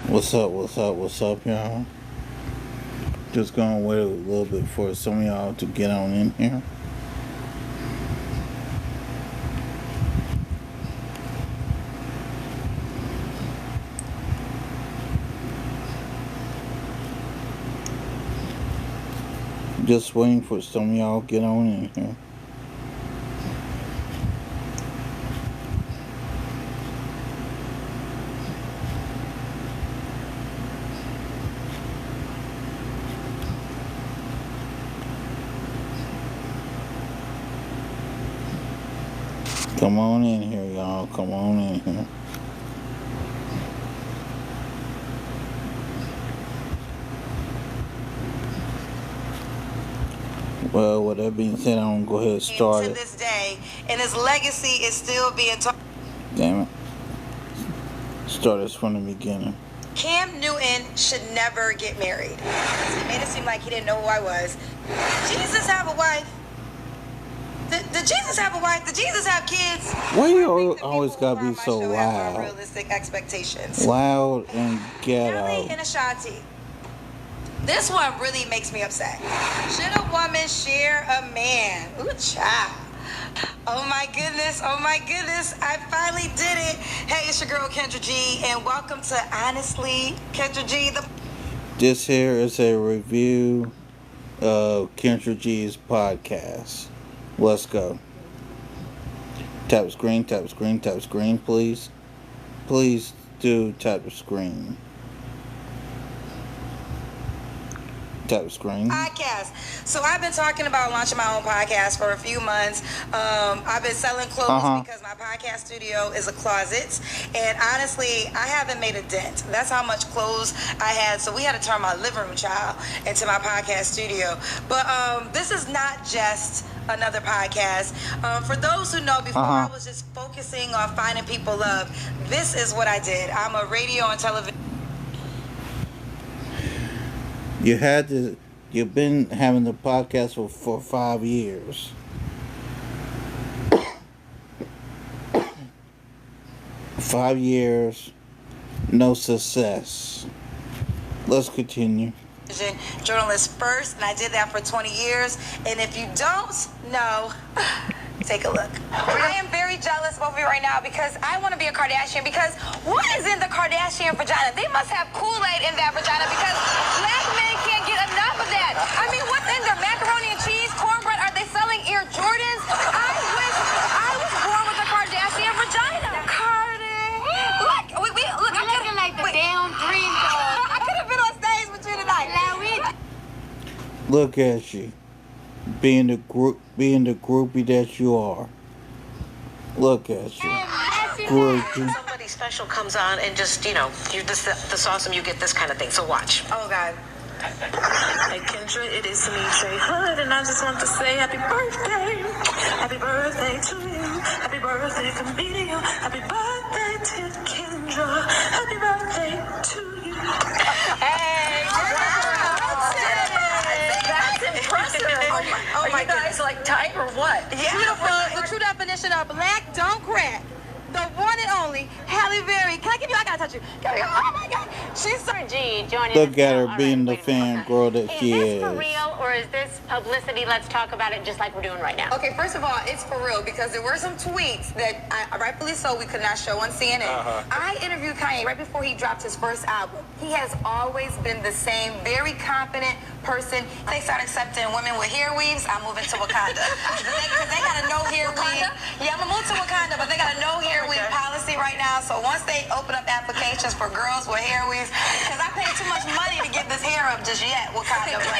What's up, y'all? Just gonna wait a little bit for some of y'all to get on in here. Just waiting for some of y'all to get on in here. Come on in here, y'all. Come on in here. Well, with that being said, I'm gonna go ahead and start to it. this day, and his legacy is still being talked. Damn it. Start this from the beginning. Cam Newton should never get married. He made it seem like he didn't know who I was. Did Jesus have a wife? Did Jesus have a wife? Did Jesus have kids? Why you always gotta be so loud? Realistic expectations. Loud and ghetto. Nelly and Ashanti. This one really makes me upset. Should a woman share a man? Ooh, child. Oh my goodness, I finally did it. Hey, it's your girl Kendra G, and welcome to Honestly Kendra G. This here is a review of Kendra G's podcast. Let's go. Tap screen, please. Please do tap the screen. Tap the screen. Podcast. So I've been talking about launching my own podcast for a few months. I've been selling clothes because my podcast studio is a closet. And honestly, I haven't made a dent. That's how much clothes I had. So we had to turn my living room, child, into my podcast studio. But this is not just another podcast. For those who know, before I was just focusing on finding people love, this is what I did. I'm a radio and television. You've been having the podcast for 5 years. Five years, no success. Let's continue. Journalist first, and I did that for 20 years. And if you don't know, take a look. I am very jealous of you right now because I want to be a Kardashian. Because what is in the Kardashian vagina? They must have Kool-Aid in that vagina because black men can't get enough of that. I mean, what's in there? Macaroni and cheese, cornbread? Are they selling Air Jordans? I wish I was born with a Kardashian vagina. Look, look, I'm looking like the damn dream dog. I could have been on stage with you tonight. Look at you, being the groupie that you are. Look at you, groupie. Somebody special comes on and just, this awesome, you get this kind of thing. So watch. Oh God. Hey Kendra, it is me, Trey Hood, and I just want to say happy birthday. Happy birthday to you. Happy birthday from me to you. Happy birthday to Kendra. Happy birthday to you. Hey, that's impressive. Oh my guys like tight or what? Yeah. Beautiful. The true definition of black don't crack. The one and only Halle Berry. Can I give you? I gotta touch you. Oh my God, she's so G joining. Look at her being the fan girl that she is. Is this for real or is this publicity? Let's talk about it just like we're doing right now. Okay, first of all, it's for real because there were some tweets that, rightfully so, we could not show on CNN. I interviewed Kanye right before he dropped his first album. He has always been the same, very confident person. They start accepting women with hair weaves. I'm moving to Wakanda because they got a no hair weave. Yeah, I'm gonna move to Wakanda, but they got a no hair weave policy right now. So once they open up applications for girls with hair weaves, because I paid too much money to get this hair up just yet, Wakanda. I got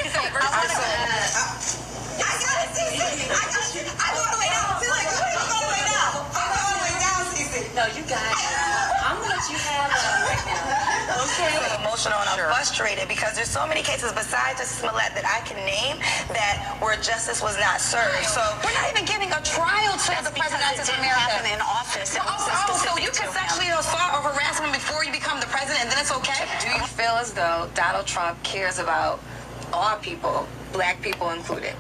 it, Cece. I got you. I'm all the way down. Feel like you're all the way down. I'm all the way down, Cece. No, you got it. I'm gonna let you have it right now. Okay. I'm emotional and I'm frustrated because there's so many cases besides Justice Smollett that I can name that where justice was not served. So we're not even giving a trial to the president of America. Happen in office. So you can sexually assault or harass him before you become the president, and then it's okay? Do you feel as though Donald Trump cares about all people, black people included?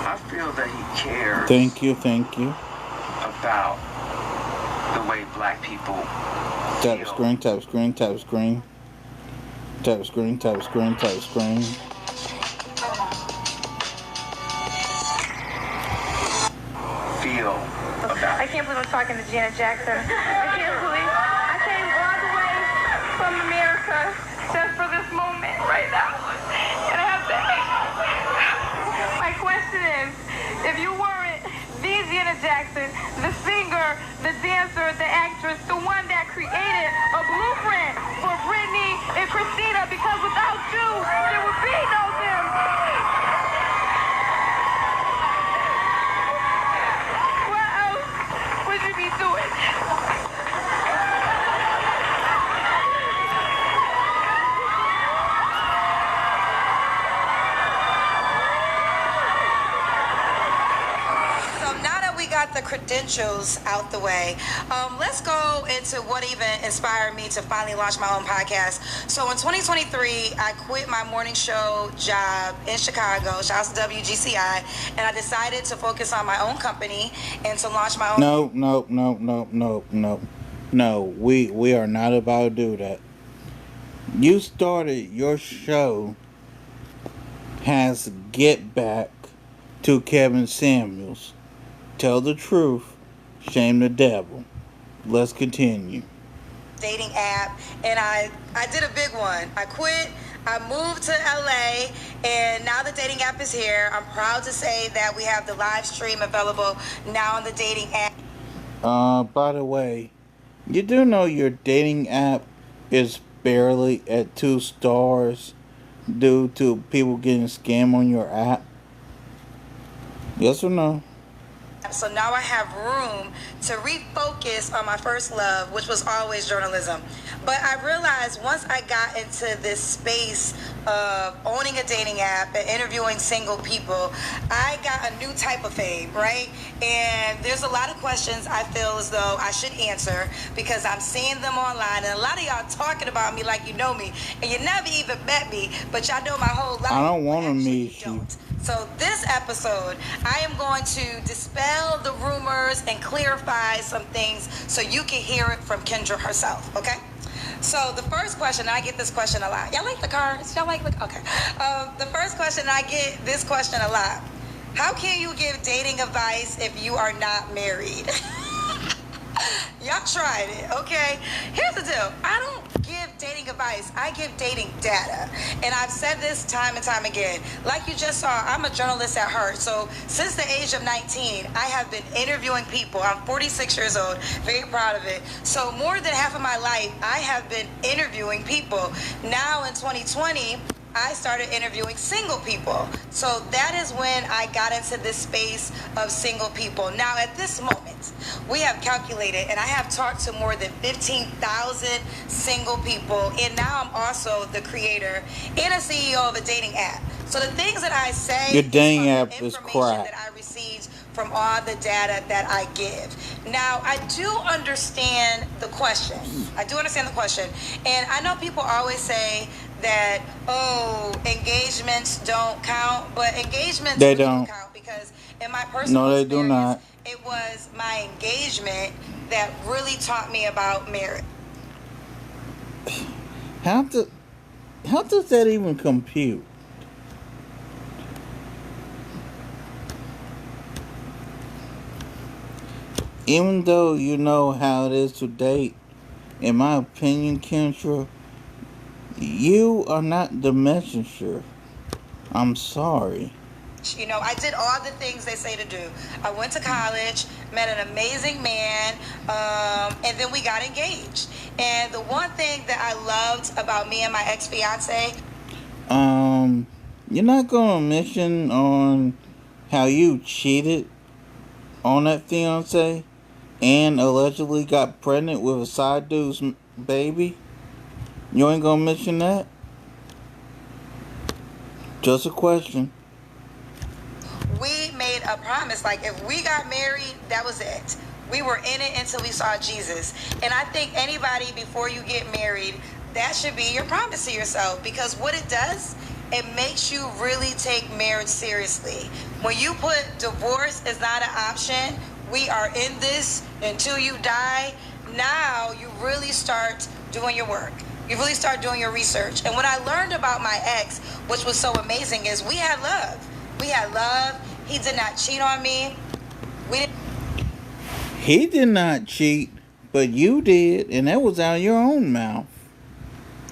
I feel that he cares Thank you. about the way black people Tap screen, tap screen, tap screen. Tap screen, tap screen, tap screen. Feel about I can't believe I'm talking to Janet Jackson. I can't believe I came all the way from America just for this moment right now. And I have to ask, my question is, if you weren't the Janet Jackson, the singer, the dancer, the actress, the one that created a blueprint for Britney and Christina, because without you, there would be no them. What else would you be doing? So now that we got the credentials out the way, let's go into what even inspired me to finally launch my own podcast. So in 2023, I quit my morning show job in Chicago, shouts to WGCI, and I decided to focus on my own company and to launch my own. No. We are not about to do that. You started your show has Get Back to Kevin Samuels. Tell the truth, shame the devil. Let's continue. Dating app, and I did a big one. I quit, I moved to LA, and now the dating app is here. I'm proud to say that we have the live stream available now on the dating app. By the way, you do know your dating app is barely at 2 stars due to people getting scammed on your app? Yes or no? So now I have room to refocus on my first love, which was always journalism. But I realized once I got into this space of owning a dating app and interviewing single people, I got a new type of fame, right? And there's a lot of questions I feel as though I should answer because I'm seeing them online. And a lot of y'all talking about me like you know me. And you never even met me, but y'all know my whole life. I don't want to meet you. So this episode, I am going to dispel the rumors and clarify some things so you can hear it from Kendra herself, okay? So the first question, I get this question a lot. Y'all like the cars? Y'all like the, okay. The first question, I get this question a lot. How can you give dating advice if you are not married? Y'all tried it, okay? Here's the deal. I don't give dating advice. I give dating data. And I've said this time and time again. Like you just saw, I'm a journalist at heart. So since the age of 19, I have been interviewing people. I'm 46 years old, very proud of it. So more than half of my life, I have been interviewing people. Now in 2020, I started interviewing single people. So that is when I got into this space of single people. Now at this moment, we have calculated and I have talked to more than 15,000 single people. And now I'm also the creator and a CEO of a dating app. So the things that I say, your dating app is crap. That I received from all the data that I give. Now, I do understand the question. And I know people always say that, oh, engagements don't count, but engagements they really don't count because in my personal no, they experience, do not. It was my engagement that really taught me about marriage. How does that even compute? Even though you know how it is to date, in my opinion, Kendra, you are not the messenger. I'm sorry. You know, I did all the things they say to do. I went to college, met an amazing man, and then we got engaged. And the one thing that I loved about me and my ex-fiance... You're not going to mention on how you cheated on that fiance and allegedly got pregnant with a side dude's baby? You ain't going to mention that? Just a question. We made a promise, like if we got married, that was it. We were in it until we saw Jesus. And I think anybody, before you get married, that should be your promise to yourself, because what it does, it makes you really take marriage seriously. When you put divorce is not an option, we are in this until you die, now you really start doing your work. You really start doing your research. And what I learned about my ex, which was so amazing, is we had love. We had love. He did not cheat on me. We didn't He did not cheat, but you did, and that was out of your own mouth.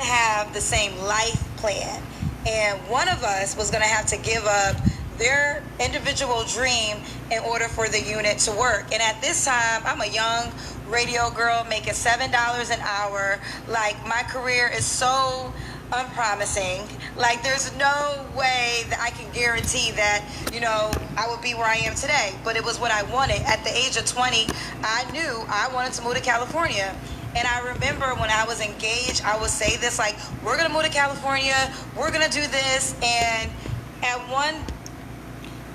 have the same life plan. And one of us was going to have to give up their individual dream in order for the unit to work. And at this time, I'm a young radio girl making $7 an hour. Like, my career is so unpromising. Like, there's no way that I can guarantee that, you know, I would be where I am today. But it was what I wanted. At the age of 20, I knew I wanted to move to California. And I remember when I was engaged, I would say this, like, we're going to move to California. We're going to do this. And at one...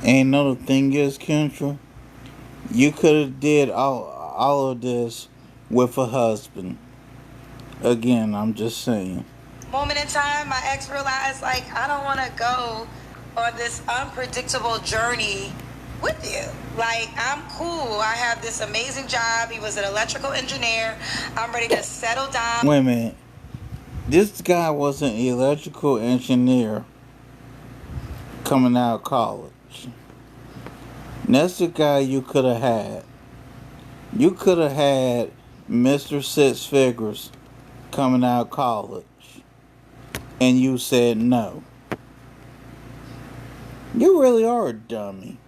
And another thing is, Kendra, you could have did all of this with a husband. Again, I'm just saying. moment in time, my ex realized, like, I don't want to go on this unpredictable journey with you. Like, I'm cool. I have this amazing job. He was an electrical engineer. I'm ready to settle down. Wait a minute. This guy was an electrical engineer coming out of college. That's the guy you could have had. You could have had Mr. Six Figures coming out of college. And you said no. You really are a dummy.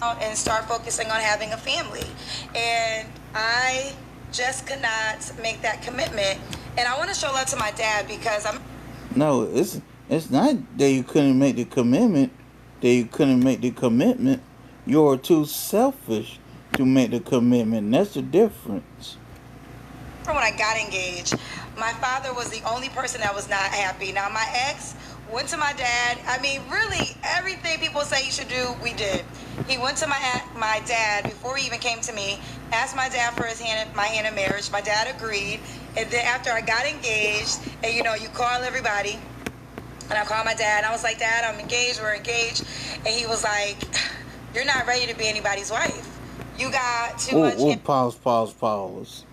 And start focusing on having a family. And I just could not make that commitment. And I want to show love to my dad because I'm... No, it's not that you couldn't make the commitment. That you couldn't make the commitment. You're too selfish to make the commitment. That's the difference. When I got engaged, my father was the only person that was not happy. Now, my ex went to my dad. I mean, really, everything people say you should do, we did. He went to my dad before he even came to me, asked my dad for my hand in marriage. My dad agreed. And then after I got engaged, and you know, you call everybody, and I called my dad, and I was like, Dad, I'm engaged, we're engaged. And he was like, you're not ready to be anybody's wife. You got too much... Pause.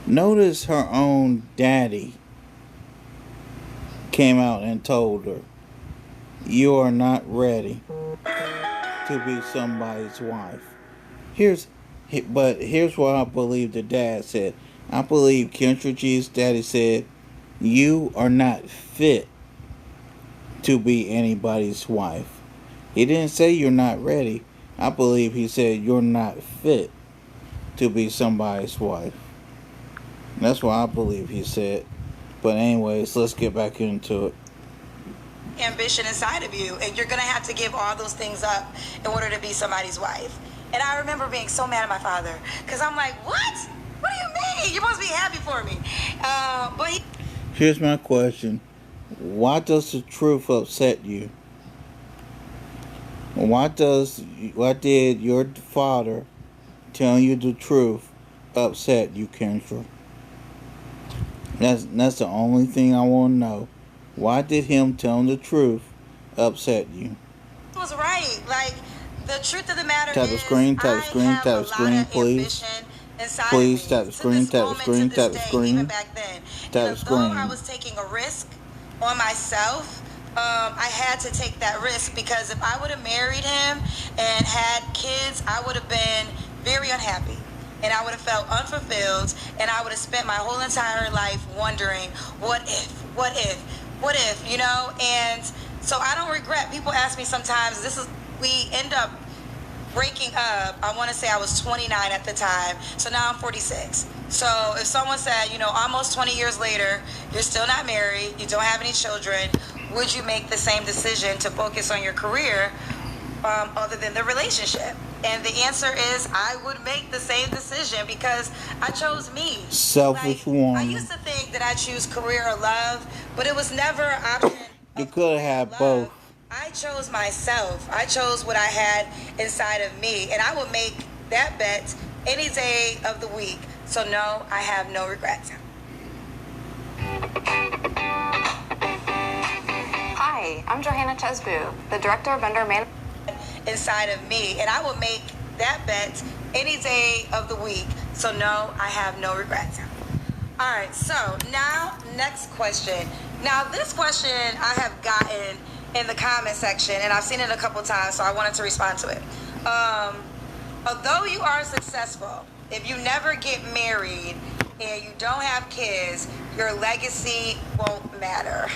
Notice her own daddy came out and told her, you are not ready to be somebody's wife. Here's what I believe the dad said. I believe Kendra G's daddy said, you are not fit to be anybody's wife. He didn't say you're not ready. I believe he said you're not fit to be somebody's wife. That's what I believe he said. But anyways, let's get back into it. Ambition inside of you, and you're gonna have to give all those things up in order to be somebody's wife. And I remember being so mad at my father because I'm like, what do you mean? You're supposed to be happy for me. Here's my question. Why does the truth upset you? Why did your father telling you the truth upset you, Kendra? That's the only thing I want to know. Why did him telling the truth upset you? He was right. Like, the truth of the matter tap the screen, please. Please tap the screen, tap the screen, tap the screen. Tap the screen. Although I was taking a risk on myself, I had to take that risk because if I would have married him and had kids, I would have been very unhappy. And I would have felt unfulfilled, and I would have spent my whole entire life wondering, what if, you know? And so I don't regret. People ask me sometimes, we end up breaking up. I want to say I was 29 at the time, so now I'm 46. So if someone said, you know, almost 20 years later, you're still not married, you don't have any children, would you make the same decision to focus on your career other than the relationship? And the answer is I would make the same decision because I chose me. Selfish woman. I used to think that I choose career or love, but it was never an option. You could have both. I chose myself. I chose what I had inside of me, and I would make that bet any day of the week. So no, I have no regrets. Hi, I'm Johanna Chesbu, the Director of Vendor Management. Inside of me, and I would make that bet any day of the week. So no, I have no regrets. All right, so now next question. Now this question I have gotten in the comment section, and I've seen it a couple times, so I wanted to respond to it. Although you are successful, if you never get married and you don't have kids, your legacy won't matter.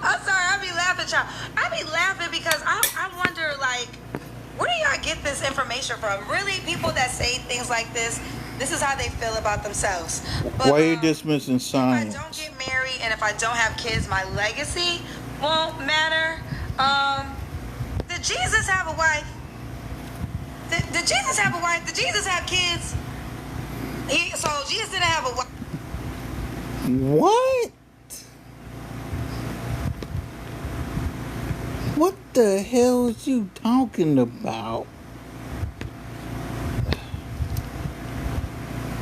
I'm sorry, I be laughing, child. I be laughing because I wonder, like, where do y'all get this information from? Really, people that say things like this is how they feel about themselves. But, why are you dismissing science? If I don't get married and if I don't have kids, my legacy won't matter. Did Jesus have a wife? Did Jesus have a wife? Did Jesus have kids? So Jesus didn't have a wife. What? What the hell is you talking about?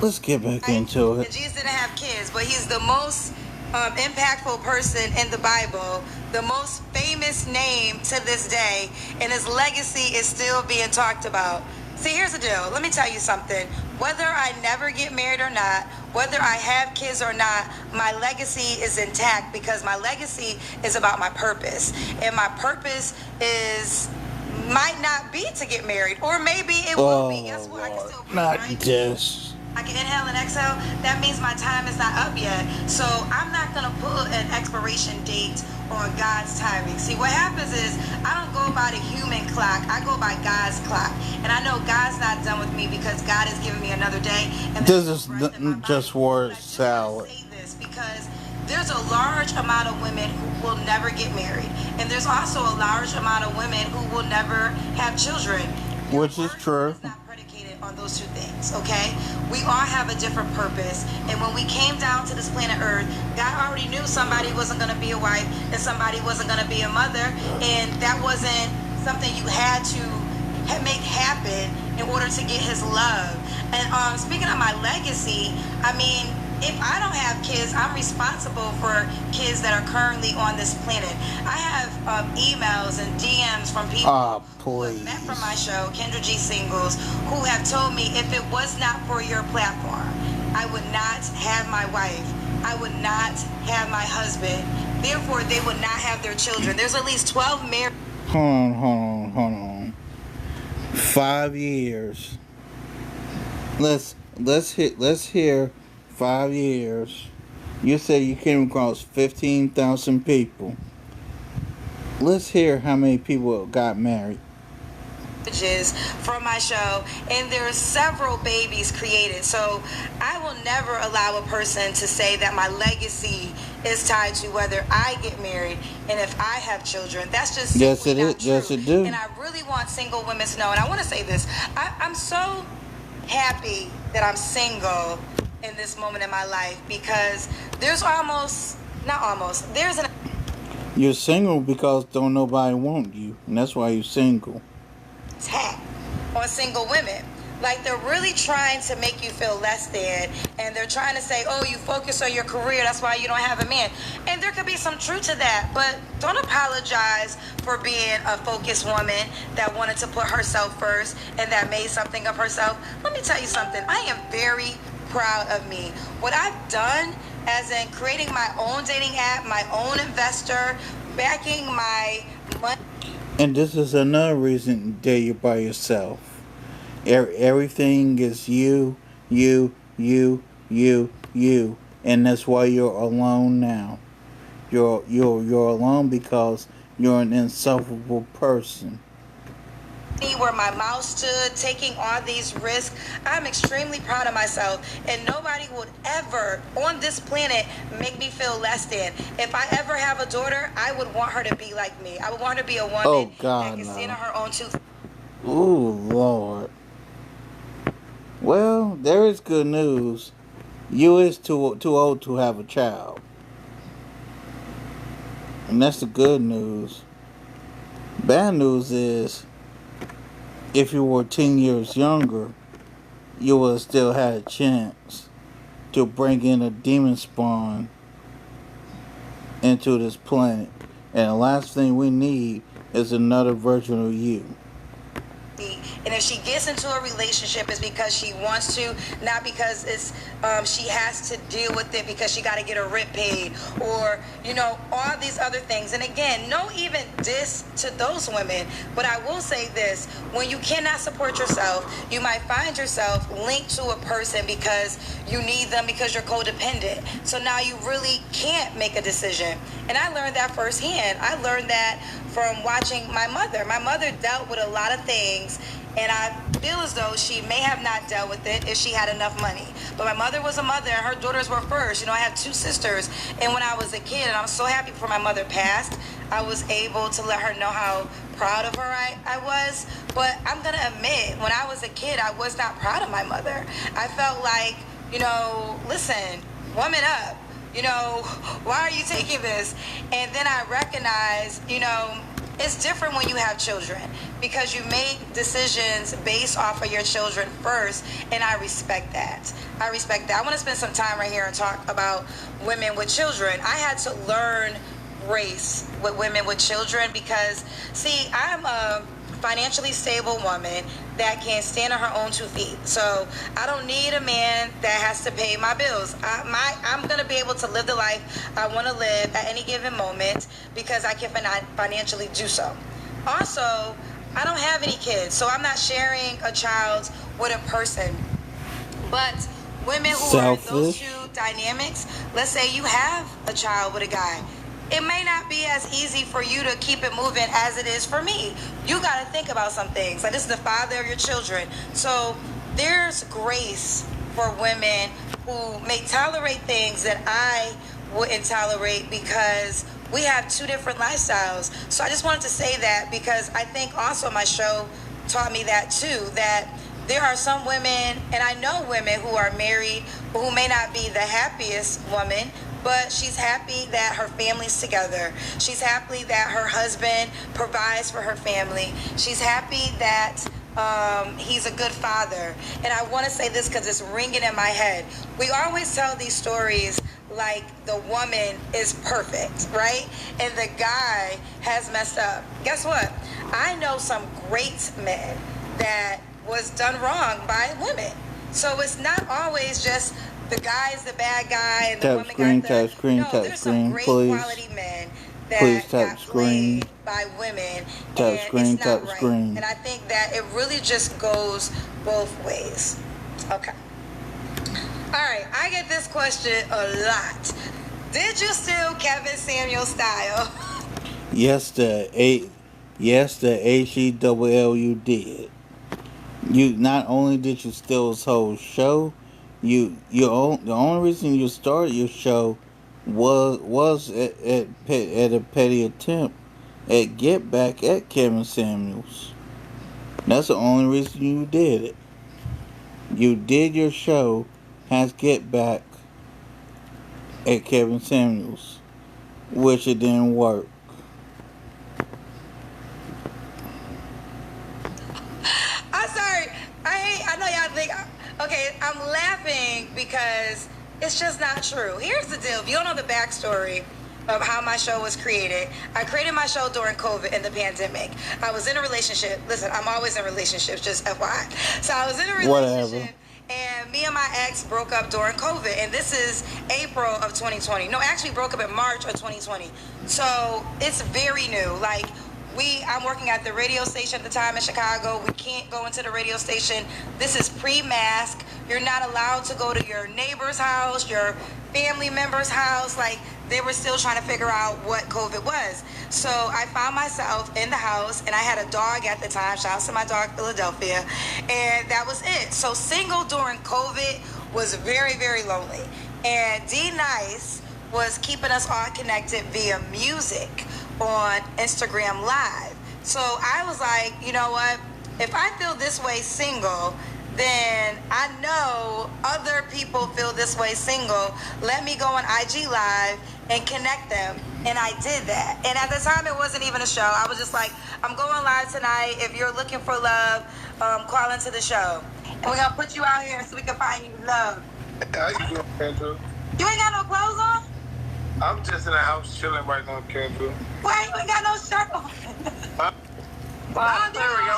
Let's get back into it. Jesus didn't have kids, but he's the most impactful person in the Bible, the most famous name to this day, and his legacy is still being talked about. See, here's the deal. Let me tell you something. Whether I never get married or not, whether I have kids or not, my legacy is intact because my legacy is about my purpose. And my purpose might not be to get married, or maybe it will be. Guess what? I can still be not right? this. I can inhale and exhale. That means my time is not up yet. So I'm not going to put an expiration date on God's timing. See, what happens is I don't go by the human clock. I go by God's clock. And I know God's not done with me because God has given me another day. And this is just word salad. Because there's a large amount of women who will never get married. And there's also a large amount of women who will never have children. Which is true. On those two things, okay? We all have a different purpose, and when we came down to this planet Earth, God already knew somebody wasn't going to be a wife and somebody wasn't going to be a mother, and that wasn't something you had to make happen in order to get his love. And speaking of my legacy, I mean, if I don't have kids, I'm responsible for kids that are currently on this planet. I have emails and DMs from people who have met from my show, Kendra G Singles, who have told me if it was not for your platform, I would not have my wife. I would not have my husband. Therefore, they would not have their children. There's at least 12 married. Hold on. 5 years. Let's hear 5 years. You said you came across 15,000 people. Let's hear how many people got married. From my show, and there are several babies created. So I will never allow a person to say that my legacy is tied to whether I get married and if I have children. That's just yes, it is. True. Yes, it do. And I really want single women to know. And I want to say this: I'm so happy that I'm single in this moment in my life because there's You're single because don't nobody want you, and that's why you're single. Attack on single women. Like, they're really trying to make you feel less than, and they're trying to say, oh, you focus on your career, that's why you don't have a man. And there could be some truth to that, but don't apologize for being a focused woman that wanted to put herself first and that made something of herself. Let me tell you something. I am very proud of me. What I've done, as in creating my own dating app, my own investor, backing my money. And this is another reason that you're by yourself. Everything is you, and that's why you're alone now. You're alone because you're an insufferable person. Where my mouth stood, taking all these risks. I'm extremely proud of myself, and nobody would ever on this planet make me feel less than. If I ever have a daughter, I would want her to be like me. I would want her to be a woman that can stand on her own two. Ooh, Lord. Well, there is good news. You is too old to have a child, and that's the good news. Bad news is, if you were 10 years younger, you would have still had a chance to bring in a demon spawn into this planet. And the last thing we need is another version of you. and if she gets into a relationship, it's because she wants to, not because it's she has to deal with it because she got to get her rent paid, or all these other things. And again, no even diss to those women, but I will say this: when you cannot support yourself, you might find yourself linked to a person because you need them, because you're codependent. So now you really can't make a decision. And I learned that firsthand. I learned that from watching my mother. My mother dealt with a lot of things, and I feel as though she may have not dealt with it if she had enough money. But my mother was a mother, and her daughters were first. I have 2 sisters, and when I was a kid, and I'm so happy before my mother passed, I was able to let her know how proud of her I was. But I'm going to admit, when I was a kid, I was not proud of my mother. I felt like, listen, woman up. Why are you taking this? And then I recognized, it's different when you have children, because you make decisions based off of your children first, and I respect that. I want to spend some time right here and talk about women with children. I had to learn race with women with children because, see, I'm a financially stable woman that can stand on her own 2 feet. So I don't need a man that has to pay my bills. I'm going to be able to live the life I want to live at any given moment because I can financially do so. Also, I don't have any kids, so I'm not sharing a child with a person. But women who are in those 2 dynamics, let's say you have a child with a guy, it may not be as easy for you to keep it moving as it is for me. You got to think about some things. Like, this is the father of your children. So there's grace for women who may tolerate things that I wouldn't tolerate because we have 2 different lifestyles. So I just wanted to say that because I think also my show taught me that too, that there are some women, and I know women who are married who may not be the happiest woman, but she's happy that her family's together. She's happy that her husband provides for her family. She's happy that he's a good father. And I want to say this because it's ringing in my head. We always tell these stories like the woman is perfect, right? And the guy has messed up. Guess what? I know some great men that was done wrong by women. So it's not always just the guy's the bad guy and the woman got the... No, there's some great quality men that got played by women, and it's not right. And I think that it really just goes both ways. Okay. All right, I get this question a lot. Did you steal Kevin Samuels' style? Yes, the HEWLU did. You not only did you steal his whole show, the only reason you started your show was at a petty attempt at get back at Kevin Samuels. That's the only reason you did it. You did your show as get back at Kevin Samuels, which it didn't work. I'm sorry. I know y'all think, okay, I'm laughing because it's just not true. Here's the deal. If you don't know the backstory of how my show was created, I created my show during COVID and the pandemic. I was in a relationship. Listen, I'm always in relationships, just FYI. So I was in a relationship. And me and my ex broke up during COVID. And this is April of 2020. No, actually broke up in March of 2020. So it's very new. Like, I'm working at the radio station at the time in Chicago. We can't go into the radio station. This is pre-mask. You're not allowed to go to your neighbor's house, your family member's house. Like, they were still trying to figure out what COVID was. So I found myself in the house, and I had a dog at the time. Shout out to my dog, Philadelphia. And that was it. So single during COVID was very, very lonely. And D-Nice was keeping us all connected via music on Instagram Live. So I was like, you know what? If I feel this way single, then I know other people feel this way single. Let me go on IG Live and connect them. And I did that. And at the time, it wasn't even a show. I was just like, I'm going live tonight. If you're looking for love, call into the show. And we're going to put you out here so we can find you love. How you doing, Kendra? You ain't got no clothes on? I'm just in the house chilling right now, Kendra. Why you ain't got no shirt on? Huh? Wow, there we go.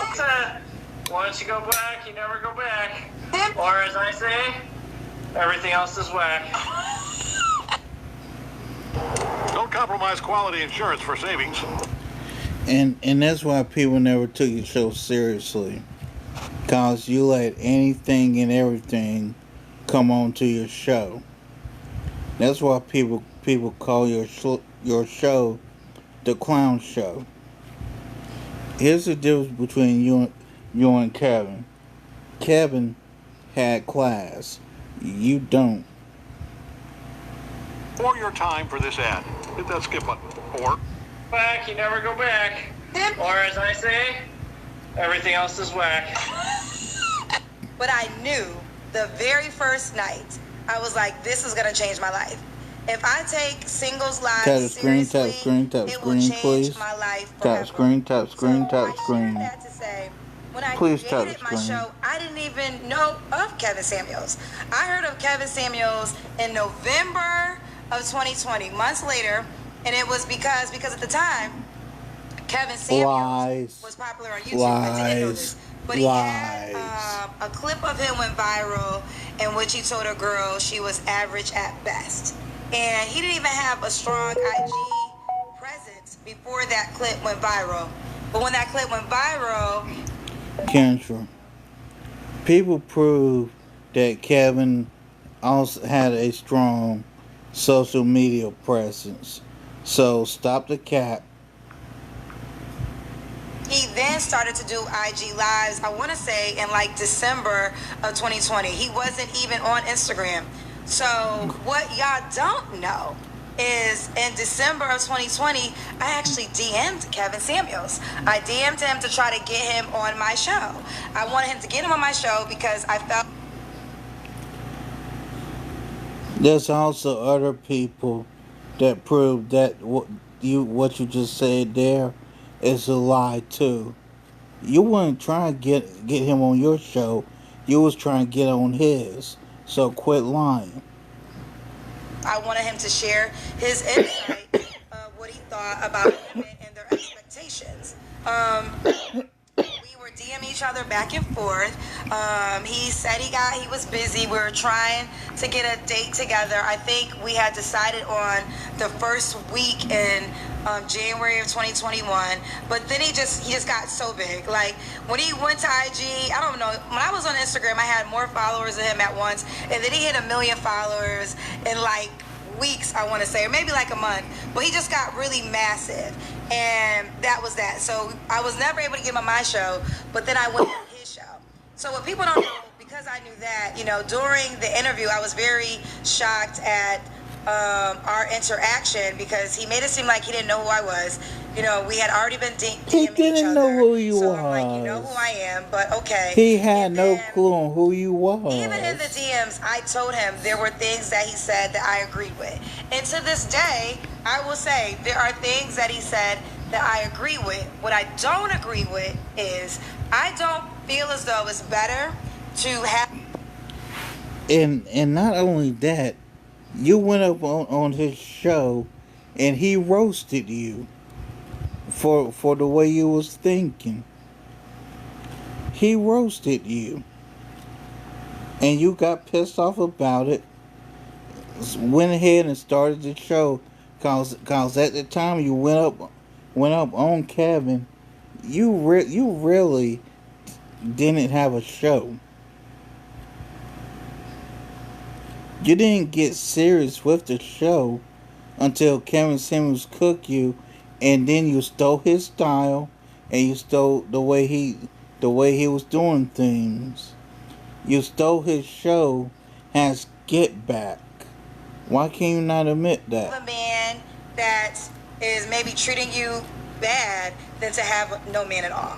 Once you go black, you never go back. Or as I say, everything else is whack. Don't compromise quality insurance for savings. And that's why people never took your show seriously. Cause you let anything and everything come on to your show. That's why people call your show the clown show. Here's the difference between you and Kevin. Kevin had class. You don't. Or your time for this ad. Hit that skip button. Or Back, you never go back. Or as I say, everything else is whack. But I knew the very first night, I was like, this is going to change my life. If I take singles lives seriously, it will change please. my life Tap forever. screen, tap screen, So tap I screen. shared that to say, when I Please tap created the my screen. show, I didn't even know of Kevin Samuels. I heard of Kevin Samuels in November of 2020, months later, and it was because at the time, Kevin Samuels Lies. was popular on YouTube. I didn't know this. But he had Lies. a clip of him went viral in which he told a girl she was average at best. And he didn't even have a strong IG presence before that clip went viral. But when that clip went viral, Kendra, people prove that Kevin also had a strong social media presence. So stop the cap. he then started to do IG lives, I want to say in like December of 2020. He wasn't even on Instagram. So what y'all don't know is in December of 2020, I actually DM'd Kevin Samuels. I DM'd him to try to get him on my show. I wanted him to get him on my show because I felt There's also other people that prove that what you just said there is a lie too. You weren't trying to get him on your show. You was trying to get on his. So quit lying. I wanted him to share his insight of what he thought about women and their expectations. We were DMing each other back and forth. He said he was busy. We were trying to get a date together. I think we had decided on the first week in January of 2021. But then he just got so big. Like when he went to IG, I don't know. When I was on Instagram, I had more followers than him at once, and then he hit 1 million followers in like weeks, I want to say, or maybe like a month. But he just got really massive, and that was that. So I was never able to get him on my show, but then I went on his show. So what people don't know, because I knew that, during the interview, I was very shocked at our interaction because he made it seem like he didn't know who I was. We had already been DMing He each other. didn't know who you so was. I'm like, you know who I am, but okay. He had And no then, clue on who you was. even in the DMs, I told him there were things that he said that I agreed with. And to this day, I will say there are things that he said that I agree with. What I don't agree with is I don't feel as though it's better to have... And not only that, you went up on his show and he roasted you for the way you was thinking. He roasted you. And you got pissed off about it. Went ahead and started the show. Cause at the time you went up on Kevin, you really didn't have a show. You didn't get serious with the show until Kevin Samuels cooked you, and then you stole his style and you stole the way he was doing things. You stole his show as Get Back. Why can you not admit that? a man that is maybe treating you bad than to have no man at all.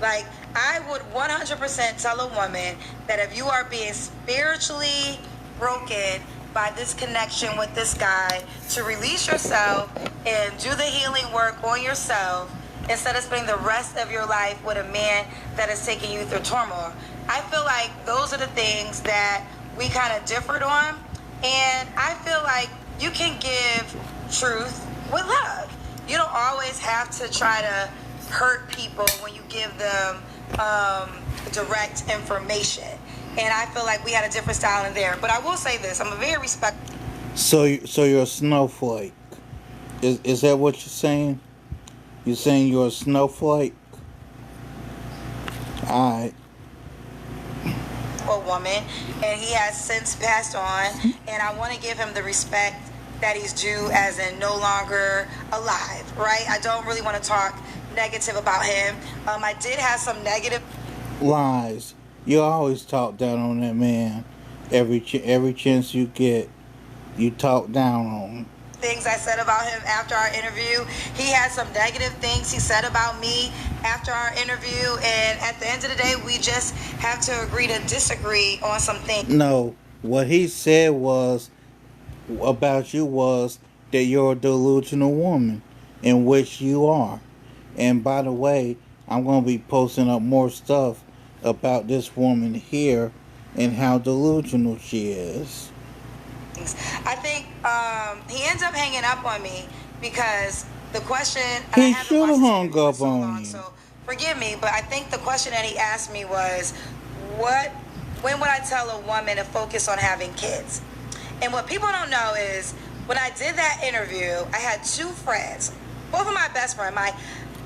Like, I would 100% tell a woman that if you are being spiritually broken by this connection with this guy, to release yourself and do the healing work on yourself instead of spending the rest of your life with a man that is taking you through turmoil. I feel like those are the things that we kind of differed on, and I feel like you can give truth with love. You don't always have to try to hurt people when you give them direct information. And I feel like we had a different style in there. But I will say this, I'm a very respectful. So you're a snowflake. Is that what you're saying? You're saying you're a snowflake? Alright. A woman, and he has since passed on, and I want to give him the respect that he's due, as in no longer alive, right? I don't really want to talk negative about him. I did have some negative Lies. You always talk down on that man. Every chance you get, you talk down on him. things I said about him after our interview. He had some negative things he said about me after our interview, and at the end of the day, we just have to agree to disagree on some things. No, what he said was about you was that you're a delusional woman, in which you are. And by the way, I'm going to be posting up more stuff about this woman here and how delusional she is. I think he ends up hanging up on me because the question... and He I haven't should have watched this hung interview for up so on long, you. So forgive me, but I think the question that he asked me was, when would I tell a woman to focus on having kids? And what people don't know is, when I did that interview, I had two friends, both of my best friend, my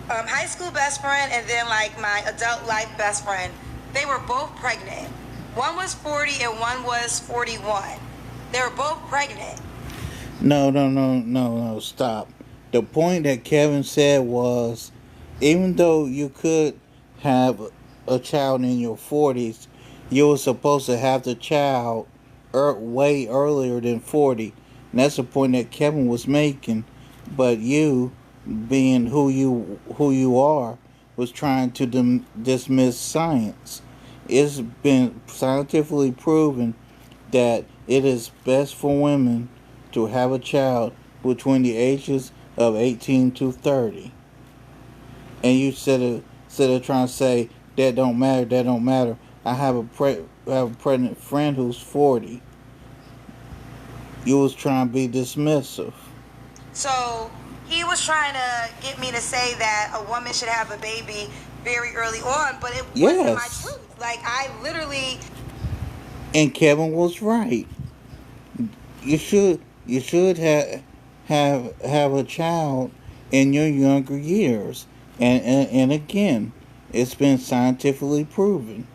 high school best friend, and then like my adult life best friend. They were both pregnant. One was 40 and one was 41. They were both pregnant. No, stop. The point that Kevin said was, even though you could have a child in your 40s, you were supposed to have the child way earlier than 40. And that's the point that Kevin was making. But you, being who you are, was trying to dismiss science. It's been scientifically proven that it is best for women to have a child between the ages of 18 to 30. And you instead of trying to say that don't matter. I have a pregnant friend who's 40. You was trying to be dismissive. So he was trying to get me to say that a woman should have a baby very early on, but it wasn't my truth. Like, I literally... And Kevin was right. You should have a child in your younger years. And again, it's been scientifically proven.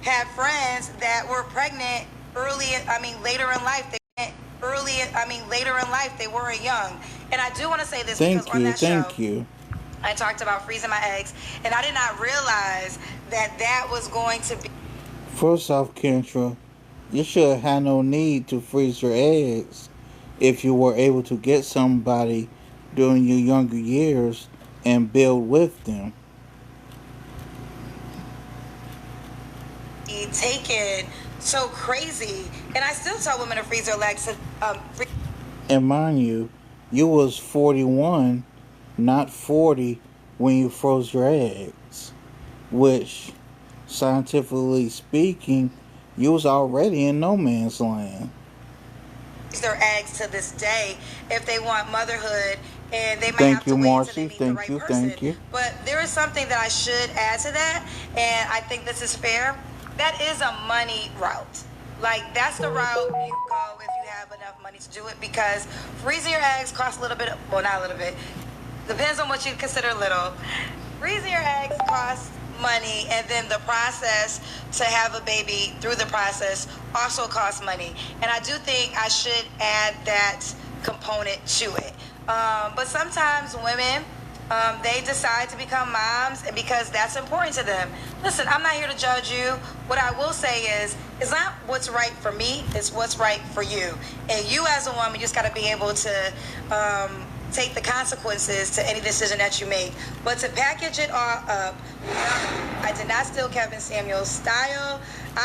Had friends that were pregnant later in life. Later in life, they weren't young. And I do want to say this because on that show, I talked about freezing my eggs, and I did not realize that was going to be... First off, Kendra, you should have had no need to freeze your eggs if you were able to get somebody during your younger years and build with them. Taken so crazy, and I still tell women to freeze their legs. And mind you, you was 41, not 40 when you froze your eggs, which, scientifically speaking, you was already in no man's land. Their eggs to this day if they want motherhood, and they might Thank have to you, wait Marcy. until they meet the right person. Thank you. But there is something that I should add to that, and I think this is fair. That is a money route. Like, that's the route you go if you have enough money to do it, because freezing your eggs costs a little bit, well, not a little bit, depends on what you consider little. Freezing your eggs costs money, and then the process to have a baby through the process also costs money. And I do think I should add that component to it. But sometimes women, they decide to become moms and because that's important to them. Listen, I'm not here to judge you. What I will say is, it's not what's right for me, it's what's right for you. And you as a woman, you just got to be able to take the consequences to any decision that you make. But to package it all up, I did not steal Kevin Samuel's style.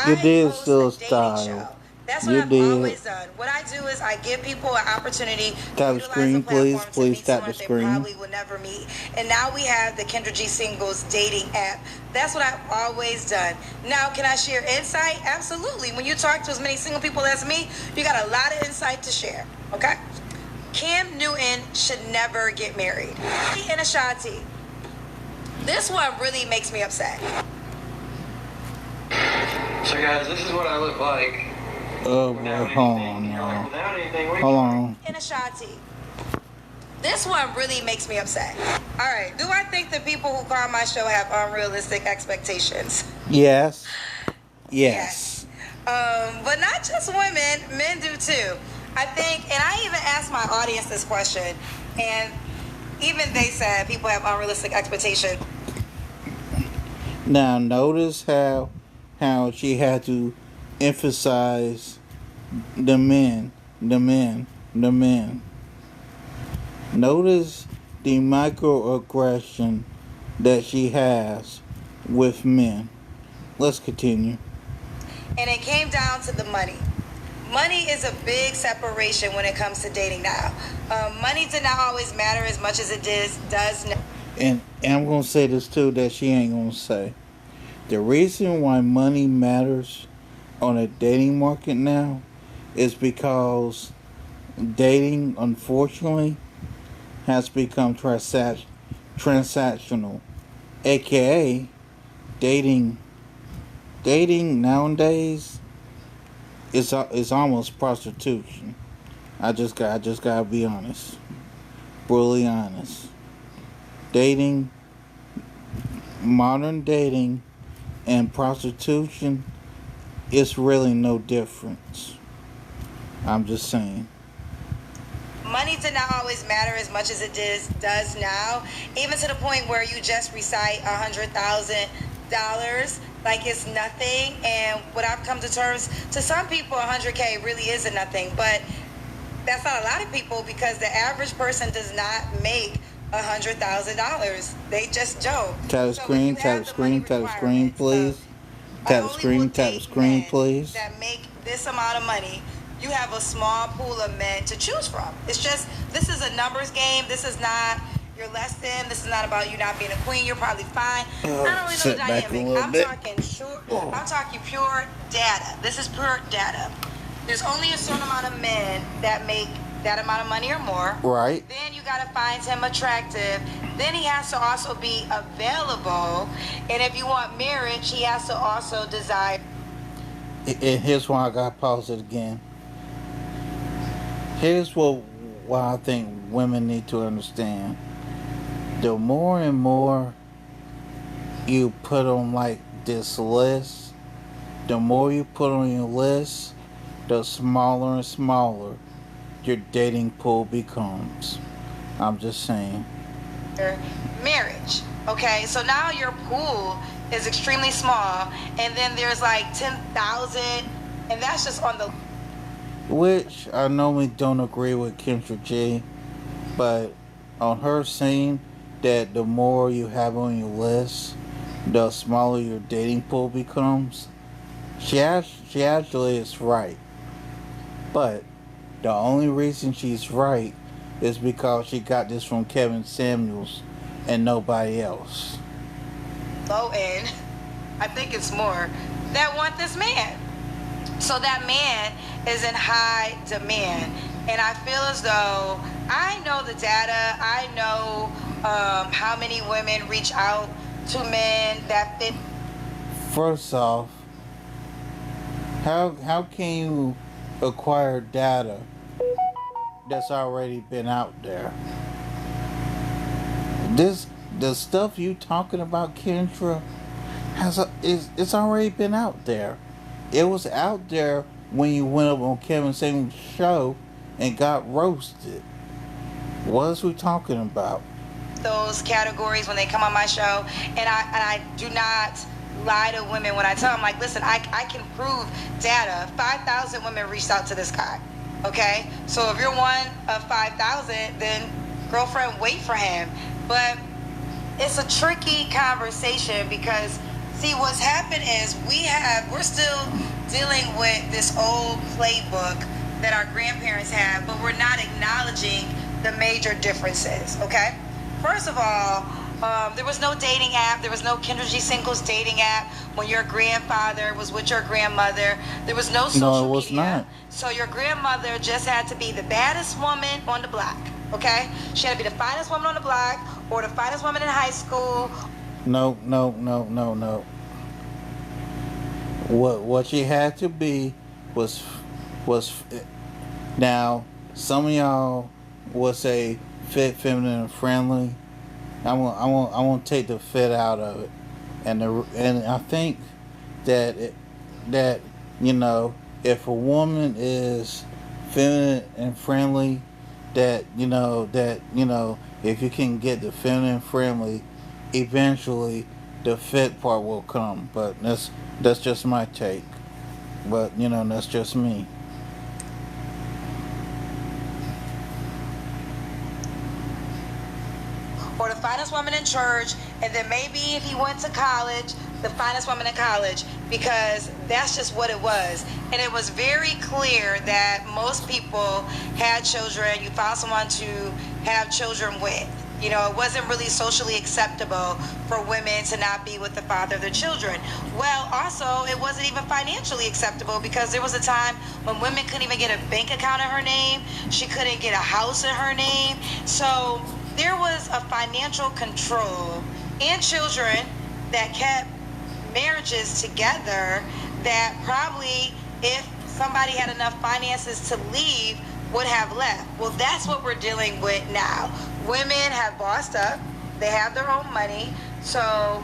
You did host steal a dating style. show. That's what I've always done. What I do is I give people an opportunity Tap the screen, please tap the screen. They probably will never meet. And now we have the Kendra G Singles dating app. That's what I've always done. Now, can I share insight? Absolutely. When you talk to as many single people as me, you got a lot of insight to share. Okay? Cam Newton should never get married. And Ashanti. This one really makes me upset. So guys, this is what I look like. Oh, boy, hold on now. Hold on. In Ashanti. This one really makes me upset. All right, do I think the people who call my show have unrealistic expectations? Yes. Yes. But not just women, men do too. I think, and I even asked my audience this question, and even they said people have unrealistic expectations. Now notice how she had to emphasize the men. Notice the microaggression that she has with men. Let's continue. And it came down to the money. Money is a big separation when it comes to dating now. Money did not always matter as much as it does now. And I'm going to say this too that she ain't going to say. The reason why money matters on a dating market now is because dating, unfortunately, has become transactional. AKA, dating nowadays is almost prostitution. I just gotta be honest. Brutally honest. Modern dating and prostitution is really no difference. I'm just saying. Money did not always matter as much as it does now, even to the point where you just recite $100,000 like it's nothing. And what I've come to terms, to some people, $100K really isn't nothing, but that's not a lot of people because the average person does not make $100,000. They just don't. Tap the screen, please. Tap the screen, please. That make this amount of money. You have a small pool of men to choose from. It's just, this is a numbers game. This is not, you're less than. This is not about you not being a queen. You're probably fine. I don't really know the dynamic. I'm talking pure data. This is pure data. There's only a certain amount of men that make that amount of money or more. Right. Then you gotta find him attractive. Then he has to also be available. And if you want marriage, he has to also desire. And here's why I gotta pause it again. Here's why I think women need to understand. The more and more you put on like this list, the more you put on your list, the smaller and smaller your dating pool becomes. I'm just saying. Marriage. Okay, so now your pool is extremely small, and then there's like 10,000, and that's just on the. Which I normally don't agree with Kendra G, but on her saying that the more you have on your list, the smaller your dating pool becomes, she actually is right. But the only reason she's right is because she got this from Kevin Samuels and nobody else. Low end, I think it's more, that want this man. So that man is in high demand. And I feel as though I know the data. I know how many women reach out to men that fit. First off, how can you acquire data that's already been out there? The stuff you talking about, Kendra, it's already been out there. It was out there when you went up on Kevin Samuels' show and got roasted. What is we talking about? Those categories when they come on my show, and I do not lie to women when I tell them, like, listen, I can prove data. 5,000 women reached out to this guy. Okay, so if you're one of 5,000, then girlfriend, wait for him. But it's a tricky conversation because, see, what's happened is we're still dealing with this old playbook that our grandparents had, but we're not acknowledging the major differences, okay? First of all, there was no dating app. There was no Kendra G Singles dating app when your grandfather was with your grandmother. There was no social media. No, it was not. So your grandmother just had to be the baddest woman on the block, okay? She had to be the finest woman on the block or the finest woman in high school No, no, no, no, no. What she had to be was was now some of y'all will say fit, feminine, and friendly. I won't take the fit out of it, and I think that that you know if a woman is feminine and friendly, that if you can get the feminine and friendly, eventually the fit part will come. But that's just my take. But that's just me. Or the finest woman in church, and then maybe if he went to college, the finest woman in college, because that's just what it was. And it was very clear that most people had children. You found someone to have children with. It wasn't really socially acceptable for women to not be with the father of their children. Well, also, it wasn't even financially acceptable because there was a time when women couldn't even get a bank account in her name. She couldn't get a house in her name. So there was a financial control and children that kept marriages together that probably, if somebody had enough finances to leave, would have left. Well, that's what we're dealing with now. Women have bossed up. They have their own money. So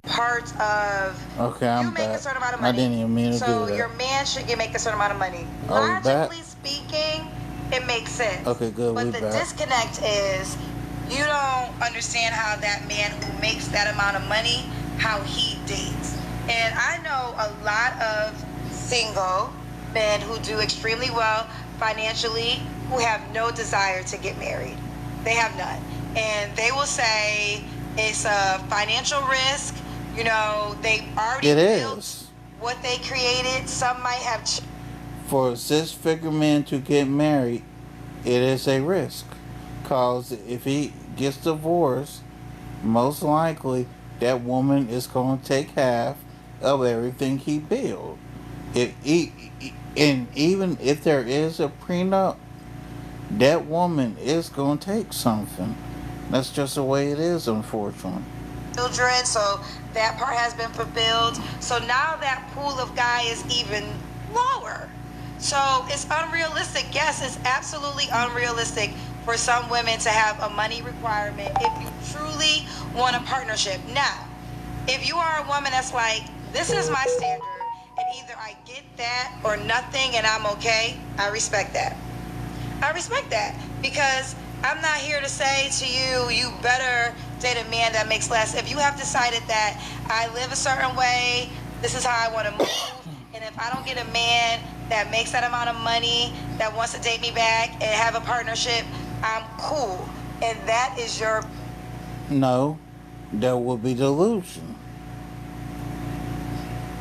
part of Okay, you I'm make a back. certain amount of I money. didn't even mean to So do your that. man should make a certain amount of money. Are we back? Logically speaking, it makes sense. Okay, good. But We the back. disconnect is you don't understand how that man who makes that amount of money, how he dates. And I know a lot of single men who do extremely well financially who have no desire to get married. They have none. And they will say it's a financial risk. They already It built is. what they created. Some might have For a six-figure man to get married, it is a risk. Cause if he gets divorced, most likely that woman is going to take half of everything he built. And even if there is a prenup, that woman is going to take something. That's just the way it is, unfortunately. children, so that part has been fulfilled. So now that pool of guy is even lower. So it's unrealistic. Yes, it's absolutely unrealistic for some women to have a money requirement if you truly want a partnership. Now, if you are a woman that's like, this is my standard, and either I get that or nothing and I'm okay, I respect that. I respect that because I'm not here to say to you, you better date a man that makes less. If you have decided that I live a certain way, this is how I want to move, and if I don't get a man that makes that amount of money, that wants to date me back and have a partnership, I'm cool. And that is your... No, that would be delusion.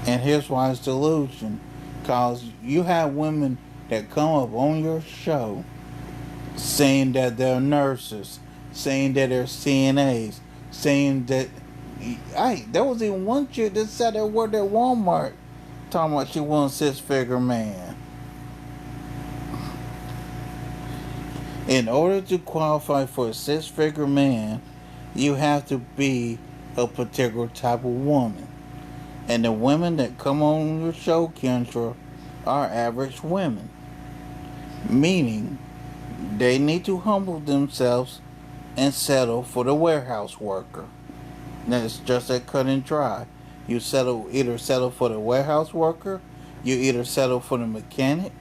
And here's why it's delusion. Because you have women that come up on your show saying that they're nurses, saying that they're CNAs, saying that... there was even one chick that said they worked at Walmart talking about she wants a six-figure man. In order to qualify for a six-figure man, you have to be a particular type of woman. And the women that come on your show, Kendra, are average women. Meaning, they need to humble themselves and settle for the warehouse worker. That's just that cut and dry. You either settle for the warehouse worker, you either settle for the mechanic,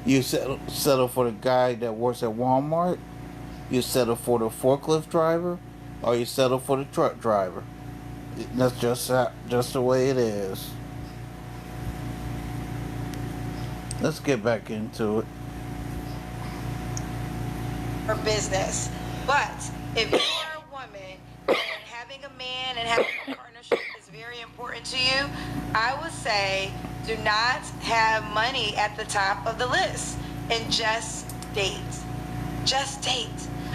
you settle for the guy that works at Walmart, you settle for the forklift driver, or you settle for the truck driver. That's just the way it is. Let's get back into it. For business. But if you are a woman and having a man and having a partnership is very important to you, I would say do not have money at the top of the list and just date. Just date.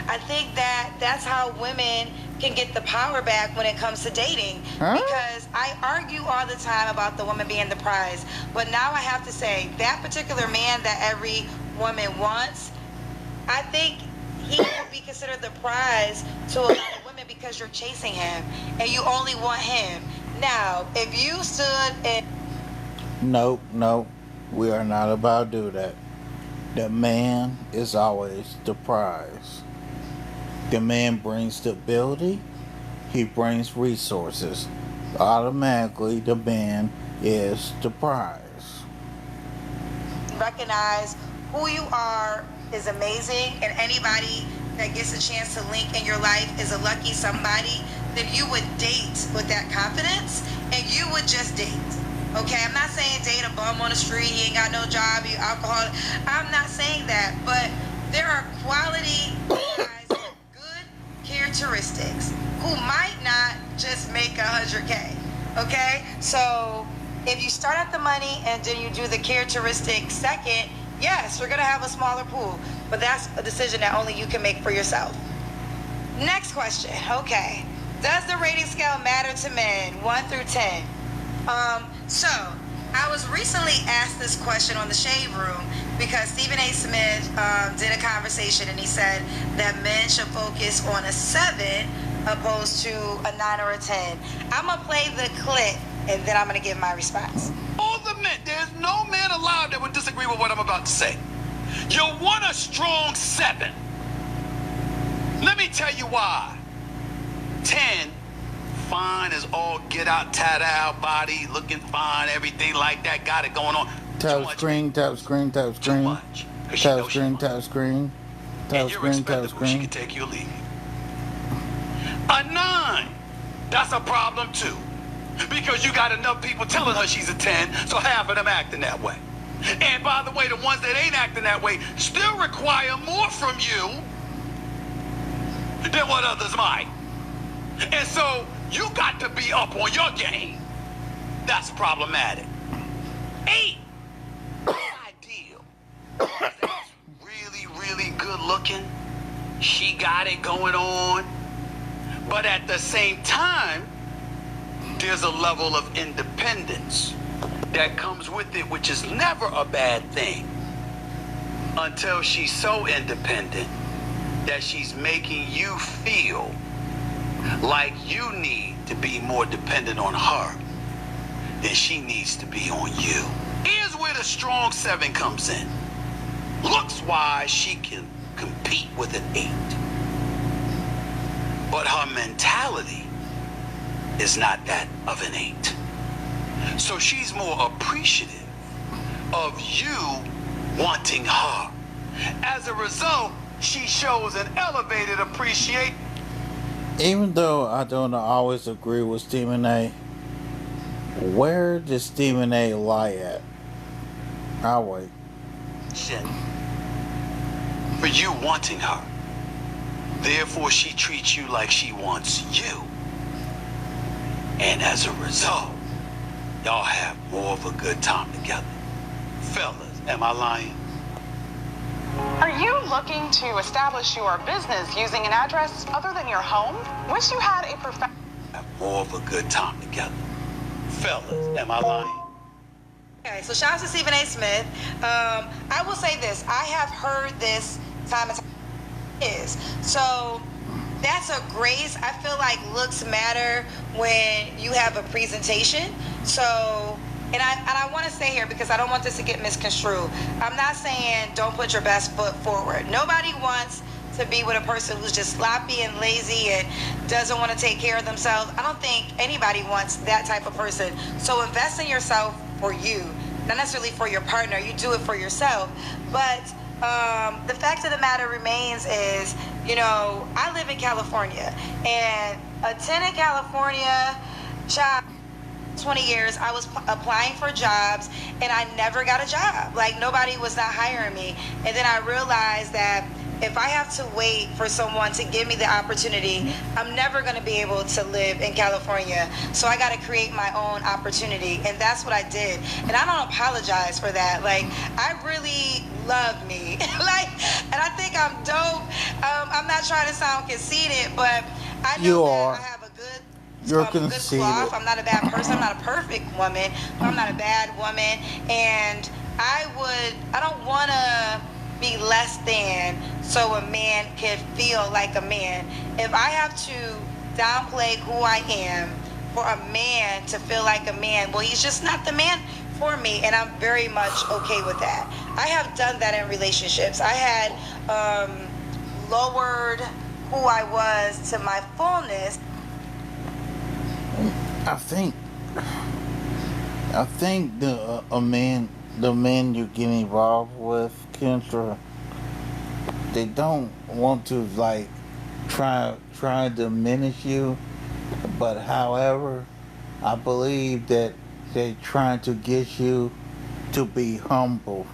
I think that's how women can get the power back when it comes to dating. Because I argue all the time about the woman being the prize. But now I have to say, that particular man that every woman wants, I think he would be considered the prize to a lot of women because you're chasing him and you only want him. Now, if you stood and... Nope. We are not about to do that. The man is always the prize. The man brings stability. He brings resources. Automatically, the man is the prize. Recognize who you are is amazing, and anybody that gets a chance to link in your life is a lucky somebody, then you would date with that confidence, and you would just date. Okay, I'm not saying date a bum on the street, he ain't got no job, he alcoholic. I'm not saying that, but there are quality guys with good characteristics who might not just make 100K. Okay, so if you start at the money and then you do the characteristic second, yes, you're gonna have a smaller pool, but that's a decision that only you can make for yourself. Next question. Okay, does the rating scale matter to men 1 through 10? So I was recently asked this question on the Shade Room because Stephen A. Smith did a conversation and he said that men should focus on a 7 opposed to a 9 or a 10. I'm gonna play the clip and then I'm gonna give my response. All the men, there's no man alive that would disagree with what I'm about to say. You want a strong 7. Let me tell you why. 10, fine as all get out, tat out, body looking fine, everything like that, got it going on. Tap screen. Tap screen. And you're expendable, she can take you or leave you. A 9, that's a problem too. Because you got enough people telling her she's a 10, so half of them acting that way. And by the way, the ones that ain't acting that way still require more from you than what others might. And so you got to be up on your game. That's problematic. 8, ideal. That's really good looking. She got it going on. But at the same time, there's a level of independence that comes with it, which is never a bad thing until she's so independent that she's making you feel like you need to be more dependent on her than she needs to be on you. Here's where the strong 7 comes in. Looks-wise, she can compete with an 8. But her mentality is not that of an 8. So she's more appreciative of you wanting her. As a result, she shows an elevated appreciation. Even though I don't always agree with Stephen A., where does Stephen A. lie at? I'll wait. For you wanting her. Therefore, she treats you like she wants you. And as a result, y'all have more of a good time together. Fellas, am I lying? Are you looking to establish your business using an address other than your home? Wish you had a professional... Have more of a good time together. Fellas, am I lying? Okay, so shout out to Stephen A. Smith. I will say this. I have heard this time and time is. So that's a grace. I feel like looks matter when you have a presentation. So, and I want to say here because I don't want this to get misconstrued. I'm not saying don't put your best foot forward. Nobody wants to be with a person who's just sloppy and lazy and doesn't want to take care of themselves. I don't think anybody wants that type of person. So invest in yourself for you, not necessarily for your partner. You do it for yourself. But the fact of the matter remains is, you know, I live in California, and a 10 in California, child, 20 years, I was applying for jobs, and I never got a job. Like, nobody was not hiring me. And then I realized that if I have to wait for someone to give me the opportunity, I'm never going to be able to live in California. So I got to create my own opportunity. And that's what I did. And I don't apologize for that. Like, I really love me. And I think I'm dope. I'm not trying to sound conceited, but I know You that are. I have a good, You're good conceited. cloth. I'm not a bad person. I'm not a perfect woman, but I'm not a bad woman. And I don't want to be less than so a man can feel like a man. If I have to downplay who I am for a man to feel like a man, well, he's just not the man for me, and I'm very much okay with that. I have done that in relationships. I had lowered who I was to my fullness. I think the men you get involved with, Kendra, they don't want to like try to diminish you, but however, I believe that they trying to get you to be humble,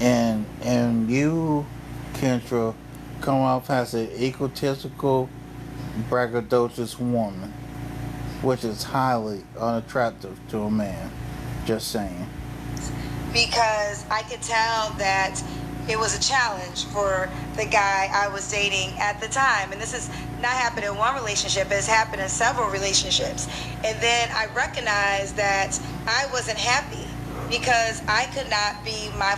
and you, Kendra, come off as an egotistical, braggadocious woman, which is highly unattractive to a man. Just saying. Because I could tell that it was a challenge for the guy I was dating at the time. And this has not happened in one relationship, it's happened in several relationships. And then I recognized that I wasn't happy because I could not be my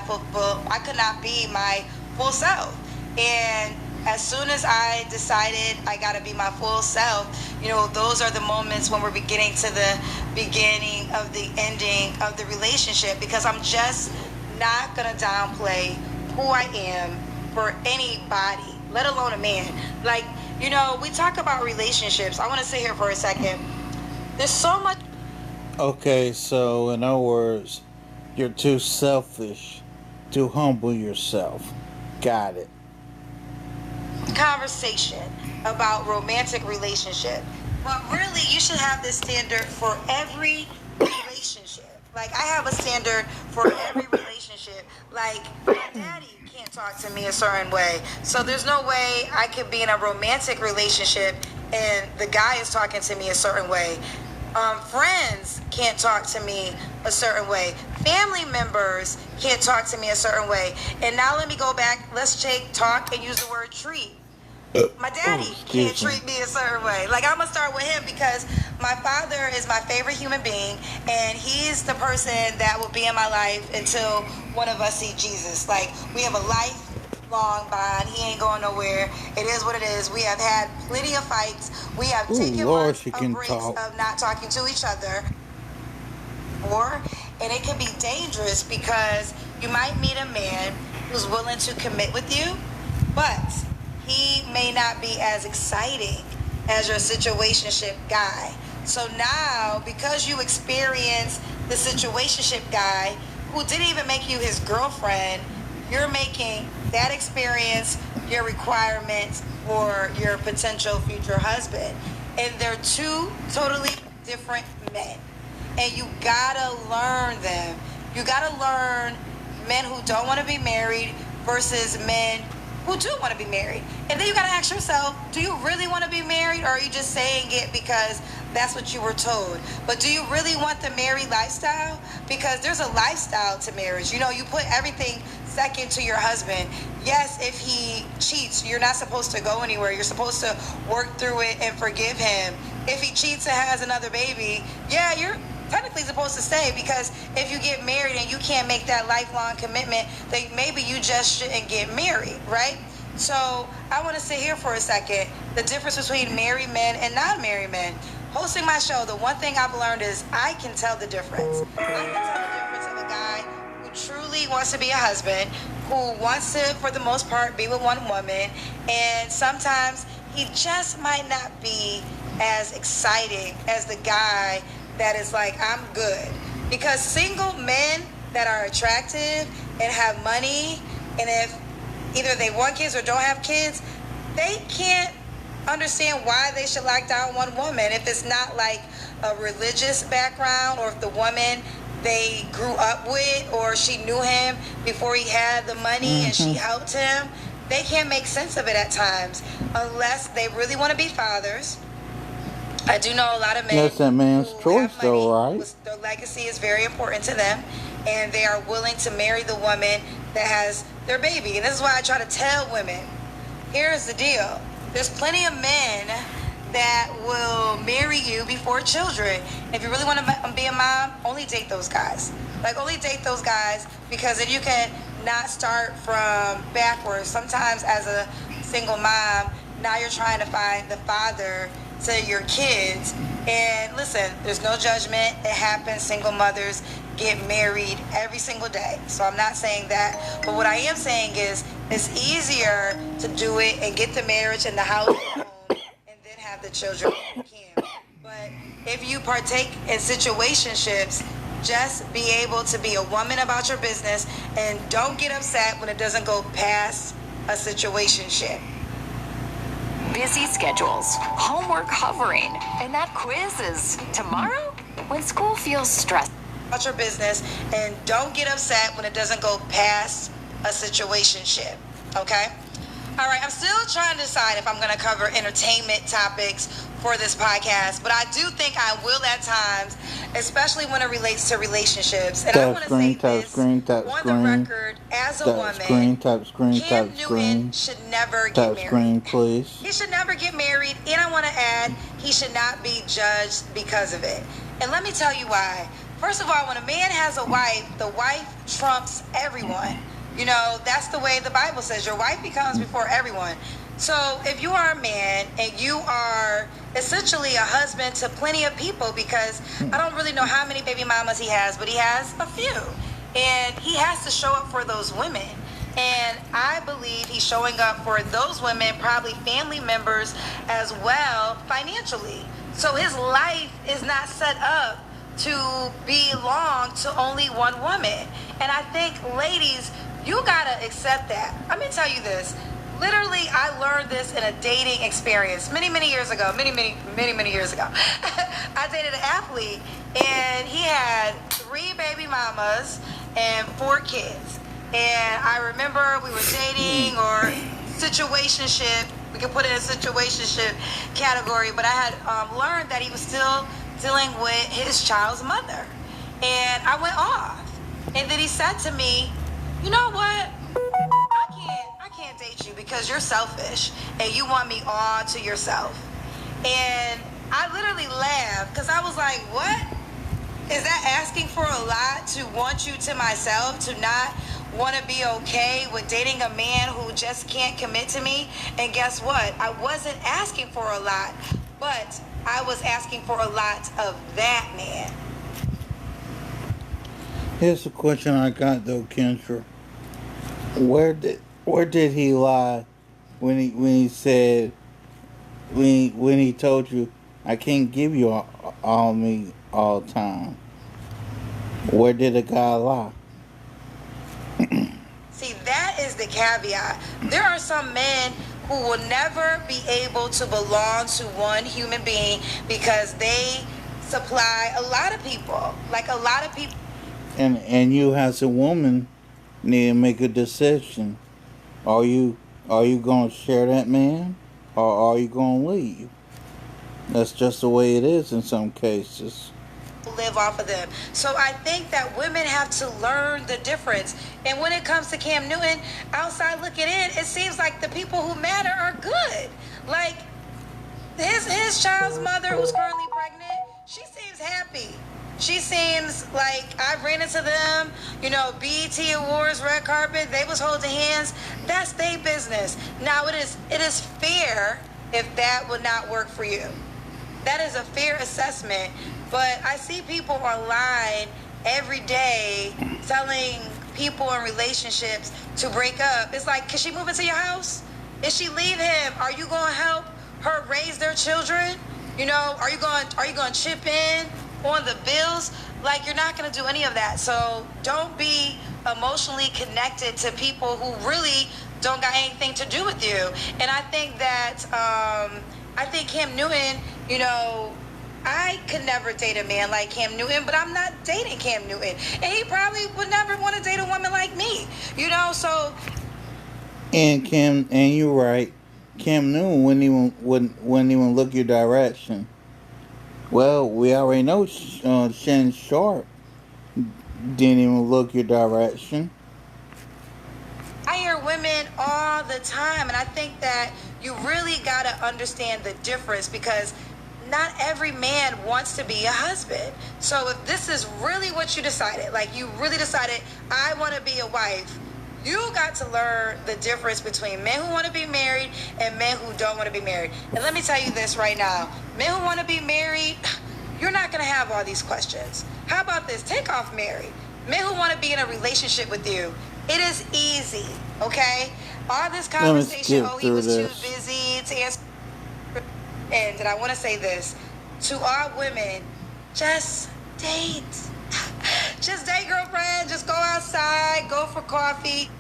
full self. And as soon as I decided I gotta be my full self, those are the moments when we're getting to the beginning of the ending of the relationship, because I'm just not gonna downplay who I am for anybody, let alone a man. Like, we talk about relationships. I want to sit here for a second. There's so much. Okay, so in other words, you're too selfish to humble yourself. Got it. Conversation about romantic relationship, but really you should have this standard for every relationship. Like, I have a standard for every relationship. Like, my daddy can't talk to me a certain way, so there's no way I could be in a romantic relationship and the guy is talking to me a certain way. Friends can't talk to me a certain way. Family members can't talk to me a certain way. And now let me go back. Let's talk and use the word treat. My daddy can't treat me a certain way. Like, I'm gonna start with him because my father is my favorite human being, and he's the person that will be in my life until one of us see Jesus. Like, we have a lifelong bond. He ain't going nowhere. It is what it is. We have had plenty of fights. We have taken months of breaks of not talking to each other. And it can be dangerous because you might meet a man who's willing to commit with you, but he may not be as exciting as your situationship guy. So now, because you experience the situationship guy who didn't even make you his girlfriend, you're making that experience your requirement for your potential future husband. And they're two totally different men. And you gotta learn them. You gotta learn men who don't want to be married versus men who do want to be married. And then you gotta ask yourself, do you really want to be married, or are you just saying it because that's what you were told? But do you really want the married lifestyle? Because there's a lifestyle to marriage. You put everything second to your husband. Yes, if he cheats, you're not supposed to go anywhere. You're supposed to work through it and forgive him. If he cheats and has another baby, yeah, you're technically supposed to stay, because if you get married and you can't make that lifelong commitment, then maybe you just shouldn't get married, right? So I want to sit here for a second. The difference between married men and non-married men. Hosting my show, the one thing I've learned is I can tell the difference. I can tell the difference of a guy who truly wants to be a husband, who wants to, for the most part, be with one woman, and sometimes he just might not be as exciting as the guy that is like, I'm good. Because single men that are attractive and have money, and if either they want kids or don't have kids, they can't understand why they should lock down one woman if it's not like a religious background, or if the woman they grew up with, or she knew him before he had the money and she helped him. They can't make sense of it at times unless they really want to be fathers. I do know a lot of men. That's that man's choice, though, right? Their legacy is very important to them, and they are willing to marry the woman that has their baby. And this is why I try to tell women, here's the deal. There's plenty of men that will marry you before children. If you really want to be a mom, only date those guys. Like, only date those guys, because then you can not start from backwards. Sometimes as a single mom, now you're trying to find the father to your kids. And listen, there's no judgment. It happens. Single mothers get married every single day. So I'm not saying that. But what I am saying is it's easier to do it and get the marriage and the house and then have the children if you can. But if you partake in situationships, just be able to be a woman about your business and don't get upset when it doesn't go past a situationship. Busy schedules, homework hovering, and that quiz is tomorrow when school feels stressed. About your business and don't get upset when it doesn't go past a situationship. Okay? All right, I'm still trying to decide if I'm going to cover entertainment topics for this podcast, but I do think I will at times, especially when it relates to relationships. And I want to say this on the record as a woman, Cam Newton should never get married. Please. He should never get married, and I want to add, he should not be judged because of it. And let me tell you why. First of all, when a man has a wife, the wife trumps everyone. You know, that's the way the Bible says. Your wife becomes before everyone. So if you are a man and you are essentially a husband to plenty of people, because I don't really know how many baby mamas he has, but he has a few. And he has to show up for those women. And I believe he's showing up for those women, probably family members as well, financially. So his life is not set up to belong to only one woman. And I think, ladies, you gotta accept that. Let me tell you this. Literally, I learned this in a dating experience many years ago. Many years ago. I dated an athlete, and he had 3 baby mamas and 4 kids. And I remember we were dating, or situationship. We can put it in a situationship category. But I had learned that he was still dealing with his child's mother. And I went off. And then he said to me, you know what? I can't date you because you're selfish and you want me all to yourself. And I literally laughed because I was like, what? Is that asking for a lot, to want you to myself, to not want to be okay with dating a man who just can't commit to me? And guess what? I wasn't asking for a lot, but I was asking for a lot of that man. Here's the question I got though, Kendra. Where did he lie when he said, when he told you, I can't give you all me all the time? Where did the guy lie? See, that is the caveat. There are some men who will never be able to belong to one human being because they supply a lot of people. Like, a lot of people. And you as a woman need to make a decision. Are you gonna share that man, or are you gonna leave? That's just the way it is in some cases. Live off of them. So I think that women have to learn the difference. And when it comes to Cam Newton, outside looking in, it seems like the people who matter are good. Like, his child's mother, who's currently pregnant, she seems happy. She seems like, I ran into them, you know, BET Awards, red carpet, they was holding hands. That's their business. Now, it is fair if that would not work for you. That is a fair assessment. But I see people online every day telling people in relationships to break up. It's like, can she move into your house? If she leave him, are you going to help her raise their children? You know, are you going to chip in on the bills? Like, you're not going to do any of that. So don't be emotionally connected to people who really don't got anything to do with you. And I think that, I think Cam Newton, you know, I could never date a man like Cam Newton, but I'm not dating Cam Newton. And he probably would never want to date a woman like me, you know, so. And you're right. Cam Newton wouldn't even look your direction. Well, we already know Shannon Sharp didn't even look your direction. I hear women all the time, and I think that you really got to understand the difference, because not every man wants to be a husband. So if this is really what you decided, like you really decided, I want to be a wife, you got to learn the difference between men who want to be married and men who don't want to be married. And let me tell you this right now. Men who want to be married, you're not going to have all these questions. How about this? Take off married. Men who want to be in a relationship with you, it is easy, okay? All this conversation, oh, he was too busy to answer. And I want to say this to all women: just date. Just date, girlfriend. Just go outside, go for coffee.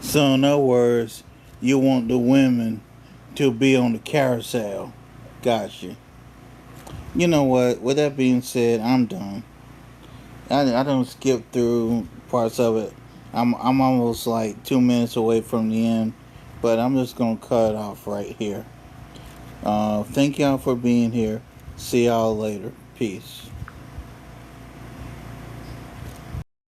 So in other words, you want the women to be on the carousel. Gotcha. You know what? With that being said, I'm done. I don't skip through parts of it. I'm almost like 2 minutes away from the end, but I'm just gonna cut it off right here. Thank y'all for being here. See y'all later. Peace.